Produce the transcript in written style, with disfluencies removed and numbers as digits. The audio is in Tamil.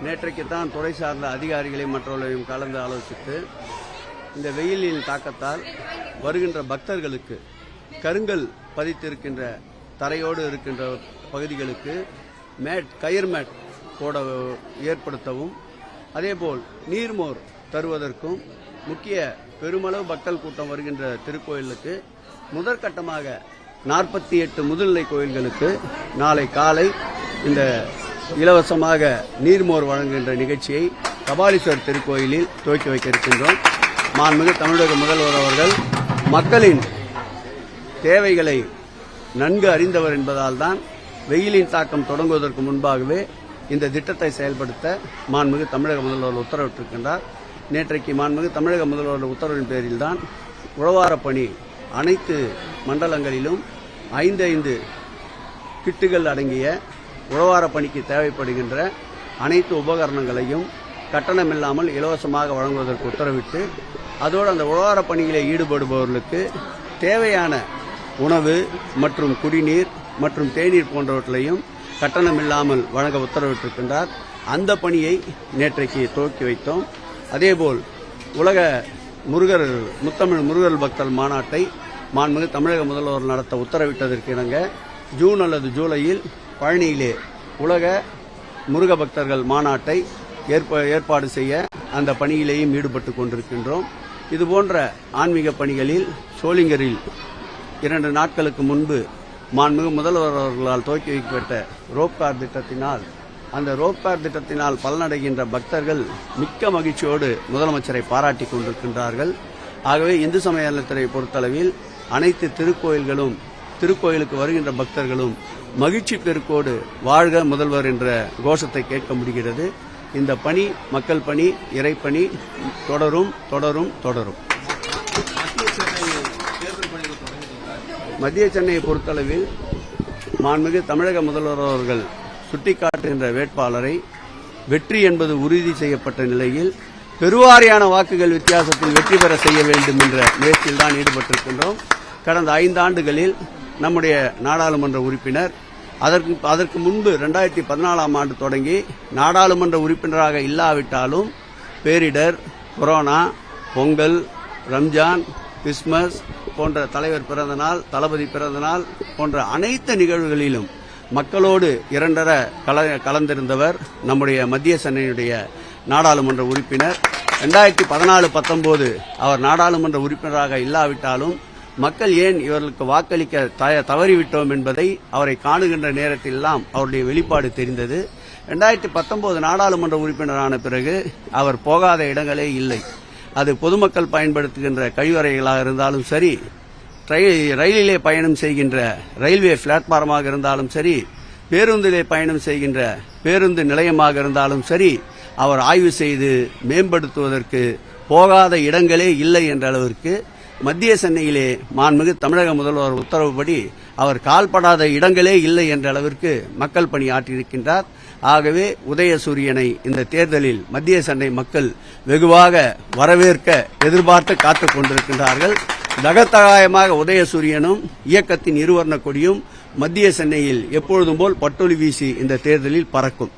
நேற்றைக்குத்தான் துறை சார்ந்த அதிகாரிகளையும் மற்றவர்களையும் கலந்து ஆலோசித்து இந்த வெயிலின் தாக்கத்தால் வருகின்ற பக்தர்களுக்கு கருங்கல் பதித்திருக்கின்ற தரையோடு இருக்கின்ற பகுதிகளுக்கு கயிர் மேட் போட ஏற்படுத்தவும், அதேபோல் நீர்மோர் தருவதற்கும், முக்கிய பெருமளவு பக்தர் கூட்டம் வருகின்ற திருக்கோயிலுக்கு முதற்கட்டமாக 48 முதுநிலை கோயில்களுக்கு நாளை காலை இந்த இலவசமாக நீர்மோர் வழங்குகின்ற நிகழ்ச்சியை கபாலீஸ்வரர் திருக்கோயிலில் துவக்கி வைக்க இருக்கின்றோம். மாண்புமிகு தமிழக முதல்வர் அவர்கள் மக்களின் தேவைகளை நன்கு அறிந்தவர் என்பதால் தான் வெயிலின் தாக்கம் தொடங்குவதற்கு முன்பாகவே இந்த திட்டத்தை செயல்படுத்த மாண்புமிகு தமிழக முதல்வர் உத்தரவிட்டிருக்கின்றார். நேற்றைக்கு மாண்புமிகு தமிழக முதல்வர் உத்தரவின் பேரில்தான் உழவாரப் பணி அனைத்து மண்டலங்களிலும் 5 கிட்டுகள் அடங்கிய உழவாரப் பணிக்கு தேவைப்படுகின்ற அனைத்து உபகரணங்களையும் கட்டணமில்லாமல் இலவசமாக வழங்குவதற்கு உத்தரவிட்டு, அதோடு அந்த உழவாரப் பணிகளில் ஈடுபடுபவர்களுக்கு தேவையான உணவு மற்றும் குடிநீர் மற்றும் தேநீர் போன்றவற்றையும் கட்டணமில்லாமல் வழங்க உத்தரவிட்டிருக்கின்றார். அந்த பணியை நேற்றைக்கு துவக்கி வைத்தோம். அதேபோல் உலக முத்தமிழ் முருகர் பக்தர் மாநாட்டை மாண்புமிகு தமிழக முதல்வர் நடத்த உத்தரவிட்டதற்கு இணங்க ஜூன் அல்லது ஜூலையில் பழனியிலே உலக முருக பக்தர்கள் மாநாட்டை ஏற்பாடு செய்ய அந்த பணியிலேயும் ஈடுபட்டுக் கொண்டிருக்கின்றோம். இதுபோன்ற ஆன்மீக பணிகளில் சோளிங்கரில் 2 நாட்களுக்கு முன்பு மாண்புமிகு முதல்வர் அவர்களால் துவக்கி வைக்கப்பட்ட ரோப்கார் திட்டத்தினால், அந்த ரோப்கார் திட்டத்தினால் பலனடைகின்ற பக்தர்கள் மிக்க மகிழ்ச்சியோடு முதலமைச்சரை பாராட்டிக் கொண்டிருக்கின்றார்கள். ஆகவே இந்து சமய அறநிலையத்துறை பொறுத்தளவில் அனைத்து திருக்கோயிலுக்கு வருகின்ற பக்தர்களும் மகிழ்ச்சி பெருக்கோடு வாழ்க முதல்வர் என்ற கோஷத்தை கேட்க முடிகிறது. இந்த பணி மக்கள் பணி, இறைப்பணி தொடரும் தொடரும் தொடரும். மத்திய சென்னையை பொறுத்தளவில் மாண்புமிகு தமிழக முதல்வர் அவர்கள் சுட்டிக்காட்டுகின்ற வேட்பாளரை வெற்றி என்பது உறுதி செய்யப்பட்ட நிலையில் பெருவாரியான வாக்குகள் வித்தியாசத்தில் வெற்றி பெற செய்ய வேண்டும் என்ற முயற்சியில் தான் ஈடுபட்டிருக்கின்றோம். கடந்த 5 ஆண்டுகளில் நம்முடைய நாடாளுமன்ற உறுப்பினர் அதற்கு முன்பு 2014ஆம் ஆண்டு தொடங்கி நாடாளுமன்ற உறுப்பினராக இல்லாவிட்டாலும் பேரிடர், கொரோனா, பொங்கல், ரம்ஜான், கிறிஸ்துமஸ் போன்ற தலைவர் பிறந்த நாள், தளபதி பிறந்த நாள் போன்ற அனைத்து நிகழ்வுகளிலும் மக்களோடு இரண்டர கலந்திருந்தவர் நம்முடைய மத்திய சென்னையுடைய நாடாளுமன்ற உறுப்பினர். 2014-19 அவர் நாடாளுமன்ற உறுப்பினராக இல்லாவிட்டாலும் மக்கள் ஏன் இவர்களுக்கு வாக்களிக்க தவறிவிட்டோம் என்பதை அவரை காணுகின்ற நேரத்திலெல்லாம் அவருடைய வெளிப்பாடு தெரிந்தது. 2019 நாடாளுமன்ற உறுப்பினரான பிறகு அவர் போகாத இடங்களே இல்லை. அது பொதுமக்கள் பயன்படுத்துகின்ற கழிவறைகளாக இருந்தாலும் சரி, ரயிலிலே பயணம் செய்கின்ற ரயில்வே பிளாட்பாரமாக இருந்தாலும் சரி, பேருந்திலே பயணம் செய்கின்ற பேருந்து நிலையமாக இருந்தாலும் சரி, அவர் ஆய்வு செய்து மேம்படுத்துவதற்கு போகாத இடங்களே இல்லை என்ற அளவிற்கு மத்திய சென்னையிலே மாண்புமிகு தமிழக முதல்வர் உத்தரவுப்படி அவர் கால்படாத இடங்களே இல்லை என்ற அளவிற்கு மக்கள் பணி ஆற்றியிருக்கின்றார். ஆகவே உதயசூரியனை இந்த தேர்தலில் மத்திய சென்னை மக்கள் வெகுவாக வரவேற்க எதிர்பார்த்து காத்துக் கொண்டிருக்கின்றார்கள். தகத்தகாயமாக உதயசூரியனும் இயக்கத்தின் இருவர்ண கொடியும் மத்திய சென்னையில் எப்பொழுதும் போல் பட்டொலி வீசி இந்த தேர்தலில் பறக்கும்.